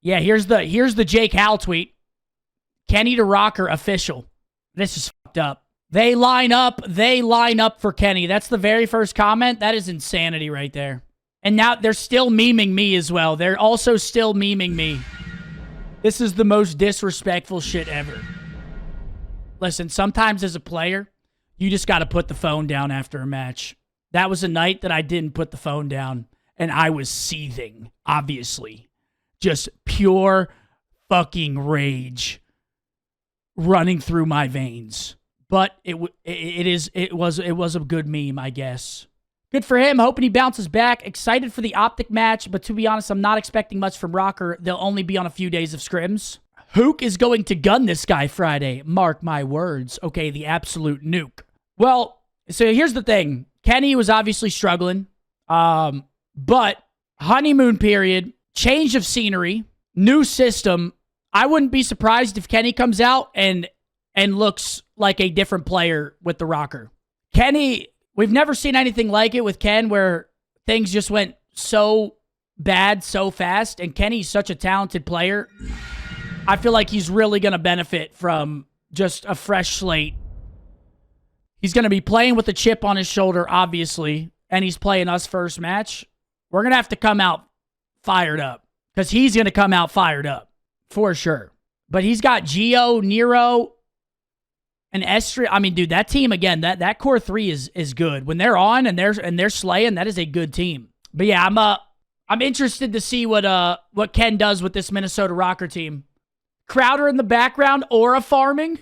Yeah, here's the Jake Howell tweet. Kenny to Rokkr official. This is fucked up. They line up for Kenny. That's the very first comment. That is insanity right there. And now they're still memeing me as well. They're also still memeing me. This is the most disrespectful shit ever. Listen, sometimes as a player, you just got to put the phone down after a match. That was a night that I didn't put the phone down, and I was seething, obviously. Just pure fucking rage running through my veins. But it was a good meme, I guess. Good for him. Hoping he bounces back. Excited for the Optic match, but to be honest, I'm not expecting much from Rokkr. They'll only be on a few days of scrims. Hook is going to gun this guy Friday. Mark my words. Okay, the absolute nuke. Well, so here's the thing. Kenny was obviously struggling. But honeymoon period, change of scenery, new system. I wouldn't be surprised if Kenny comes out and looks like a different player with the Rokkr. Kenny, we've never seen anything like it with Ken where things just went so bad so fast, and Kenny's such a talented player. I feel like he's really going to benefit from just a fresh slate. He's going to be playing with a chip on his shoulder, obviously, and he's playing us first match. We're going to have to come out fired up because he's going to come out fired up for sure. But he's got Gio, Nero, and Estri. I mean, dude, that team, again, that core three is good. When they're on and they're slaying, that is a good team. But yeah, I'm interested to see what Ken does with this Minnesota Rokkr team. Crowder in the background, Aura farming.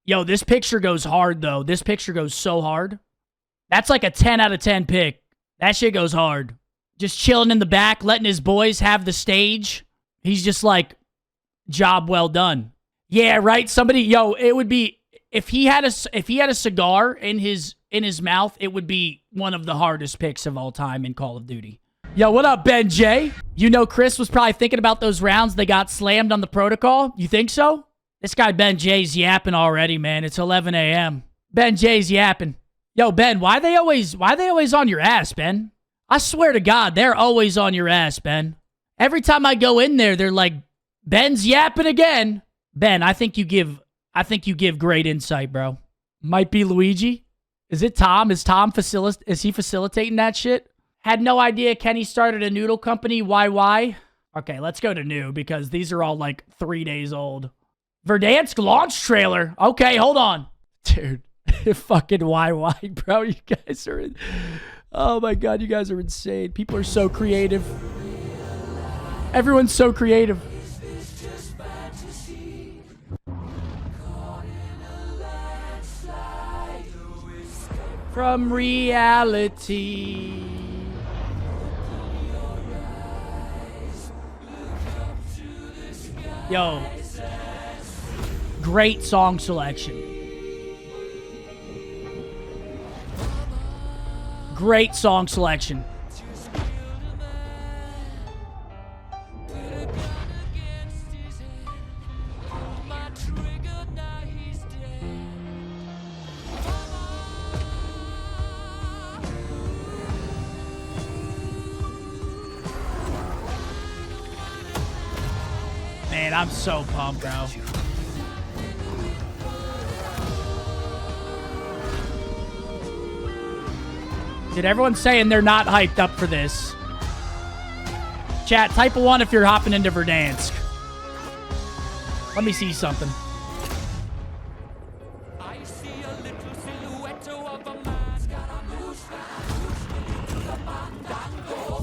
Yo, this picture goes hard, though. This picture goes so hard. That's like a 10 out of 10 pick. That shit goes hard. Just chilling in the back, letting his boys have the stage. He's just like, job well done. Yeah, right? Somebody, yo, it would be, if he had a cigar in his mouth, it would be one of the hardest picks of all time in Call of Duty. Yo, what up, Ben J? You know Chris was probably thinking about those rounds they got slammed on the protocol. You think so? This guy Ben J's yapping already, man. It's 11 a.m. Ben J's yapping. Yo, Ben, why they always on your ass, Ben? I swear to God, they're always on your ass, Ben. Every time I go in there, they're like, Ben's yapping again. Ben, I think you give great insight, bro. Might be Luigi. Is it Tom? Is he facilitating that shit? Had no idea Kenny started a noodle company. Why? Okay, let's go to new because these are all like 3 days old. Verdansk launch trailer. Okay, hold on. Dude, fucking why, bro? You guys are... Oh my God, you guys are insane. People are so creative. Everyone's so creative. From reality. Yo. Great song selection. Great song selection. Man, I'm so pumped, bro. Dude, everyone's saying they're not hyped up for this. Chat, type a 1 if you're hopping into Verdansk. Let me see something.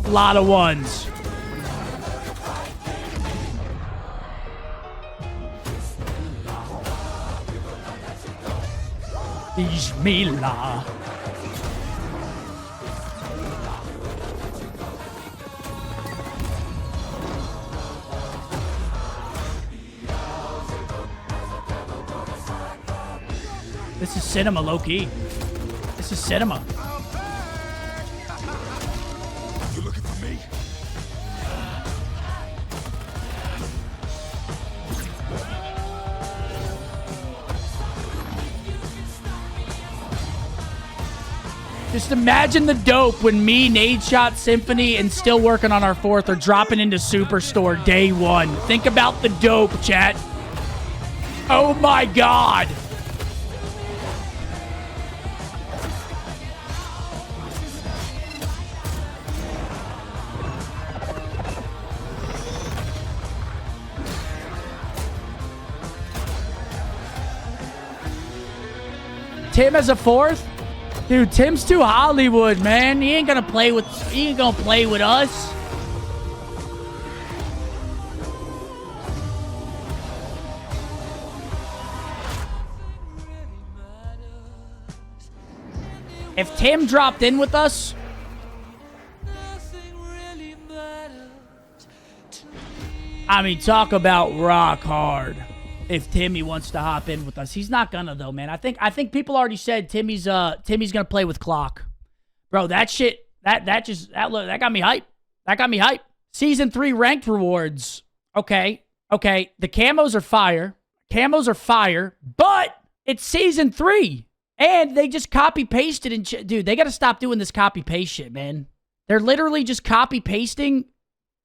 A lot of ones. Bismillah. This is cinema, low-key. This is cinema. You looking for me? Just imagine the dope when me, Nade Shot, Symphony, and still working on our 4th are dropping into Superstore day 1. Think about the dope, chat. Oh my God. Tim as a 4th? Dude, Tim's too Hollywood, man. He ain't gonna play with us. If Tim dropped in with us, I mean, talk about rock hard. If Timmy wants to hop in with us, he's not gonna though, man. I think people already said Timmy's gonna play with Clock, bro. That shit that got me hype. That got me hype. Season 3 ranked rewards. Okay. The camos are fire, but it's season 3, and they just copy pasted and dude, they gotta stop doing this copy paste shit, man. They're literally just copy pasting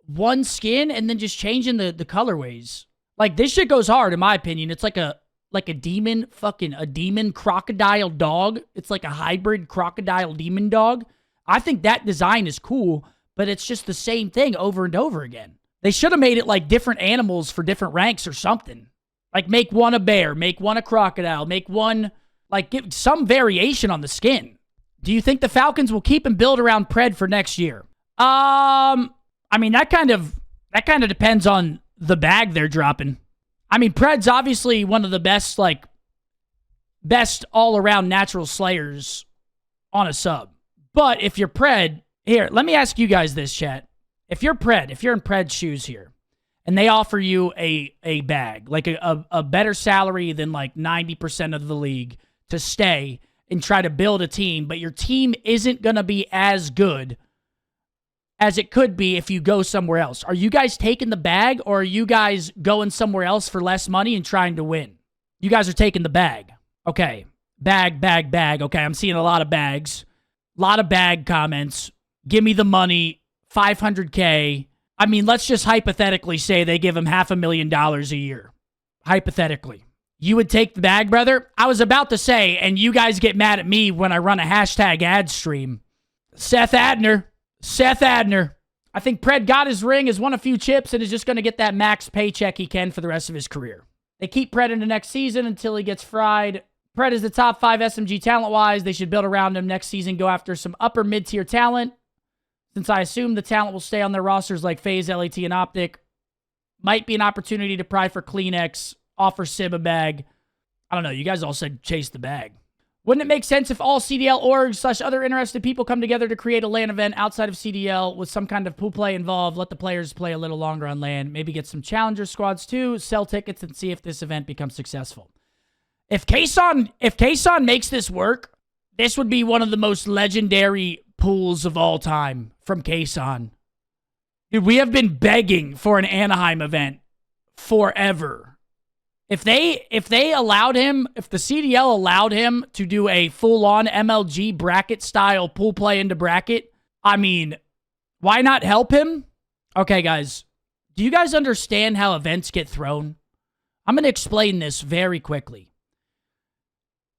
one skin and then just changing the colorways. Like, this shit goes hard, in my opinion. It's like a demon crocodile dog. It's like a hybrid crocodile demon dog. I think that design is cool, but it's just the same thing over and over again. They should have made it like different animals for different ranks or something. Like, make one a bear, make one a crocodile, make one, like, give some variation on the skin. Do you think the Falcons will keep and build around Pred for next year? I mean, that kind of depends on the bag they're dropping. I mean, Pred's obviously one of the best all-around natural slayers on a sub. But if you're Pred, here, let me ask you guys this, chat. If you're in Pred's shoes here, and they offer you a bag, like a better salary than like 90% of the league to stay and try to build a team, but your team isn't going to be as good as it could be if you go somewhere else. Are you guys taking the bag, or are you guys going somewhere else for less money and trying to win? You guys are taking the bag. Okay. Bag. Okay, I'm seeing a lot of bags. A lot of bag comments. Give me the money. $500K. I mean, let's just hypothetically say they give him $500,000 a year. Hypothetically. You would take the bag, brother? I was about to say, and you guys get mad at me when I run a hashtag ad stream. Seth Adner. I think Pred got his ring, has won a few chips, and is just going to get that max paycheck he can for the rest of his career. They keep Pred into next season until he gets fried. Pred is the top 5 SMG talent-wise. They should build around him next season, go after some upper mid-tier talent. Since I assume the talent will stay on their rosters like FaZe, LAT, and Optic. Might be an opportunity to pry for Kleenex, offer Sib a bag. I don't know. You guys all said chase the bag. Wouldn't it make sense if all CDL orgs / other interested people come together to create a LAN event outside of CDL with some kind of pool play involved, let the players play a little longer on LAN, maybe get some challenger squads too, sell tickets, and see if this event becomes successful? If Kason makes this work, this would be one of the most legendary pools of all time from Kason. Dude, we have been begging for an Anaheim event forever. If they allowed him, if the CDL allowed him to do a full-on MLG bracket-style pool play into bracket, I mean, why not help him? Okay, guys, do you guys understand how events get thrown? I'm going to explain this very quickly.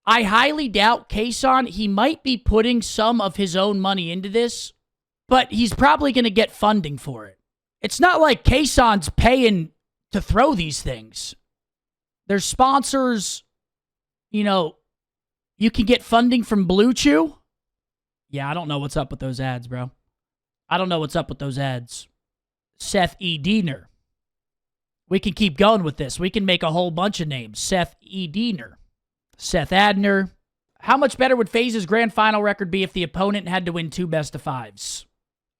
I highly doubt Kason, he might be putting some of his own money into this, but he's probably going to get funding for it. It's not like Kason's paying to throw these things. There's sponsors, you know, you can get funding from Blue Chew. Yeah, I don't know what's up with those ads, bro. I don't know what's up with those ads. Seth E. Diener. We can keep going with this. We can make a whole bunch of names. Seth E. Diener. Seth Adner. How much better would FaZe's grand final record be if the opponent had to win 2 best-of-5s?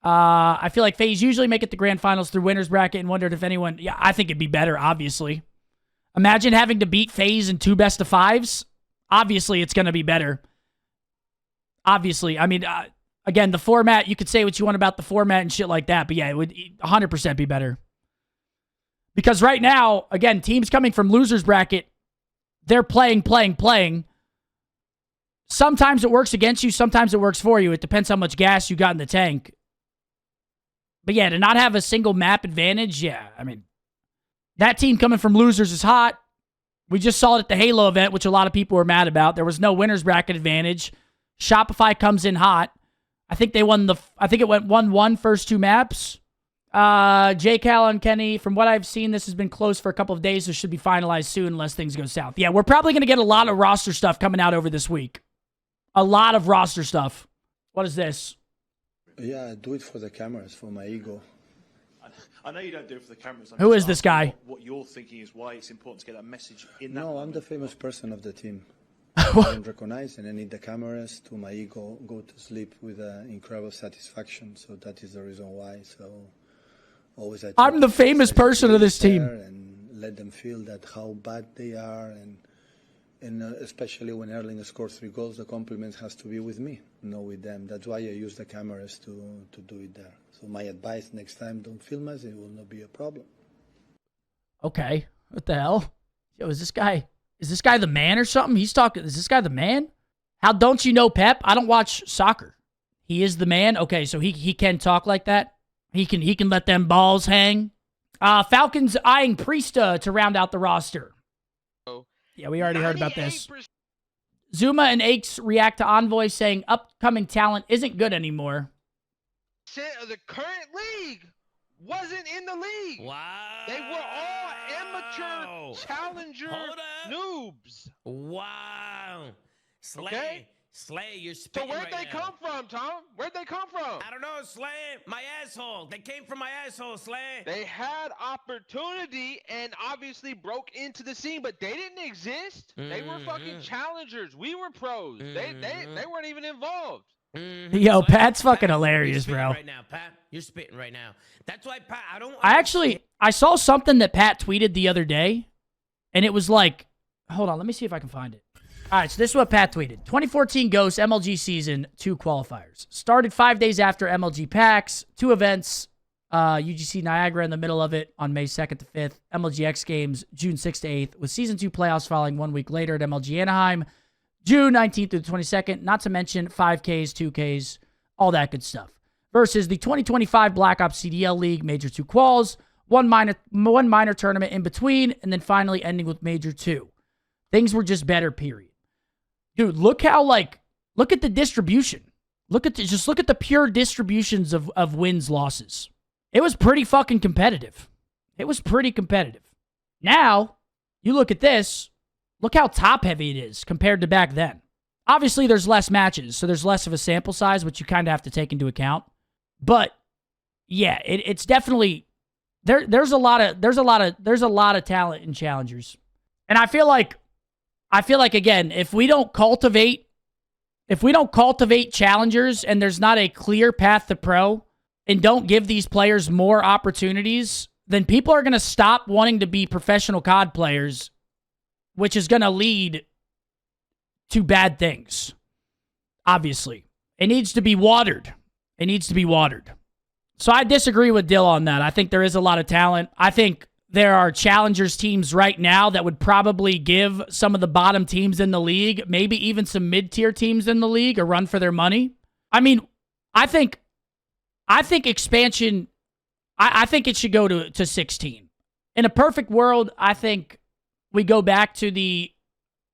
I feel like FaZe usually make it to grand finals through winner's bracket and wondered if anyone... Yeah, I think it'd be better, obviously. Imagine having to beat FaZe in 2 best-of-5s. Obviously, it's going to be better. Obviously. I mean, again, the format, you could say what you want about the format and shit like that, but yeah, it would 100% be better. Because right now, again, teams coming from loser's bracket, they're playing. Sometimes it works against you. Sometimes it works for you. It depends how much gas you got in the tank. But yeah, to not have a single map advantage, yeah, I mean, that team coming from losers is hot. We just saw it at the Halo event, which a lot of people were mad about. There was no winner's bracket advantage. Shopify comes in hot. I think they won I think it went 1-1 first 2 maps. J. Cal and Kenny, from what I've seen, this has been close for a couple of days, so it should be finalized soon unless things go south. Yeah, we're probably going to get a lot of roster stuff coming out over this week. A lot of roster stuff. What is this? Yeah, I do it for the cameras, for my ego. I know you don't do it for the cameras. Who is this guy? What you're thinking is why it's important to get that message in that No, moment. I'm the famous person of the team. I'm recognized and I need the cameras to my ego go to sleep with incredible satisfaction. So that is the reason why. So always I'm the famous person of this team. And let them feel that how bad they are, and especially when Erling scores 3 goals, the compliment has to be with me, not with them. That's why I use the cameras to do it there. So my advice next time, don't film us. It will not be a problem. Okay. What the hell? Yo, is this guy the man or something? He's talking. Is this guy the man? How don't you know Pep? I don't watch soccer. He is the man? Okay, so he can talk like that? He can let them balls hang? Falcons eyeing Priesta to round out the roster. Yeah, we already heard about this. Zuma and Aches react to Envoy saying upcoming talent isn't good anymore. Of the current league wasn't in the league. Wow. They were all amateur challenger noobs. Wow. Slay. Okay? Slay, you're So spitting where'd right they now. come from, Tom? Where'd they come from? I don't know, Slay. My asshole. They came from my asshole, Slay. They had opportunity and obviously broke into the scene, but they didn't exist. They were fucking challengers. We were pros. They weren't even involved. Yo, Pat's fucking hilarious, you're bro. right now, Pat. You're spitting right now. That's why, Pat, I saw something that Pat tweeted the other day, and it was like, hold on, let me see if I can find it. All right, so this is what Pat tweeted. 2014 Ghosts MLG Season 2 qualifiers. Started 5 days after MLG PAX. 2 events. UGC Niagara in the middle of it on May 2nd to 5th. MLG X Games June 6th to 8th. With Season 2 playoffs following 1 week later at MLG Anaheim. June 19th through the 22nd. Not to mention 5Ks, 2Ks, all that good stuff. Versus the 2025 Black Ops CDL League Major 2 quals. One minor tournament in between. And then finally ending with Major 2. Things were just better, period. Dude, look at the distribution. Look at the pure distributions of wins, losses. It was pretty fucking competitive. It was pretty competitive. Now, you look at this, look how top heavy it is compared to back then. Obviously, there's less matches, so there's less of a sample size, which you kind of have to take into account. But yeah, it's definitely there's a lot of talent in challengers. And I feel like again, if we don't cultivate challengers and there's not a clear path to pro and don't give these players more opportunities, then people are going to stop wanting to be professional COD players, which is going to lead to bad things. Obviously, it needs to be watered. It needs to be watered. So I disagree with Dill on that. I think there is a lot of talent. I think there are challengers teams right now that would probably give some of the bottom teams in the league, maybe even some mid-tier teams in the league, a run for their money. I mean, I think expansion, I think it should go to 16. In a perfect world, I think we go back to the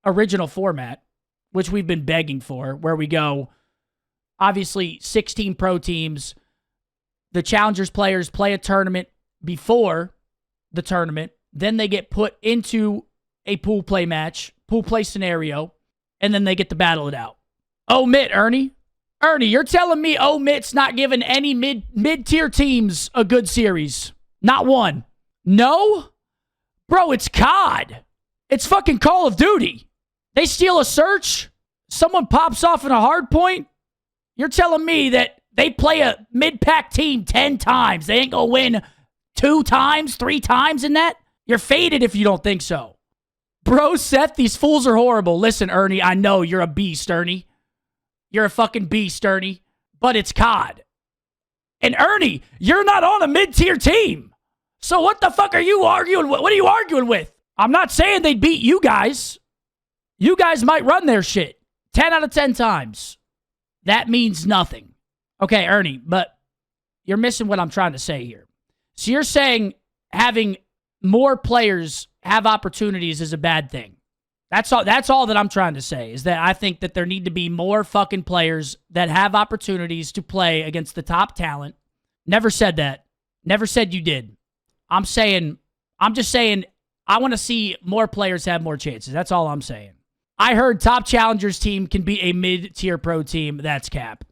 original format, which we've been begging for, where we go, obviously, 16 pro teams. The challengers players play a tournament before the tournament, then they get put into a pool play match, pool play scenario, and then they get to battle it out. Omit, Ernie. Ernie, you're telling me Omit's not giving any mid-tier teams a good series? Not one. No? Bro, it's COD. It's fucking Call of Duty. They steal a search, someone pops off in a hard point. You're telling me that they play a mid-pack team 10 times. They ain't gonna win 2 times, 3 times in that? You're faded if you don't think so. Bro, Seth, these fools are horrible. Listen, Ernie, I know you're a beast, Ernie. You're a fucking beast, Ernie. But it's COD. And Ernie, you're not on a mid-tier team. So what the fuck are you arguing with? What are you arguing with? I'm not saying they'd beat you guys. You guys might run their shit. 10 out of 10 times, that means nothing. Okay, Ernie, but you're missing what I'm trying to say here. So you're saying having more players have opportunities is a bad thing. That's all that I'm trying to say, is that I think that there need to be more fucking players that have opportunities to play against the top talent. Never said that. Never said you did. I'm just saying I want to see more players have more chances. That's all I'm saying. I heard top challengers team can be a mid-tier pro team. That's cap.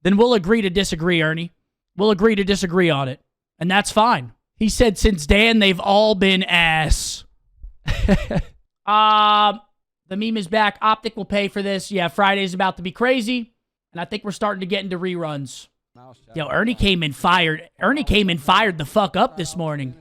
Then we'll agree to disagree, Ernie. We'll agree to disagree on it. And that's fine. He said since Dan, they've all been ass. The meme is back. Optic will pay for this. Yeah, Friday's about to be crazy. And I think we're starting to get into reruns. Yo, Ernie came in fired. Ernie came in fired the fuck up this morning.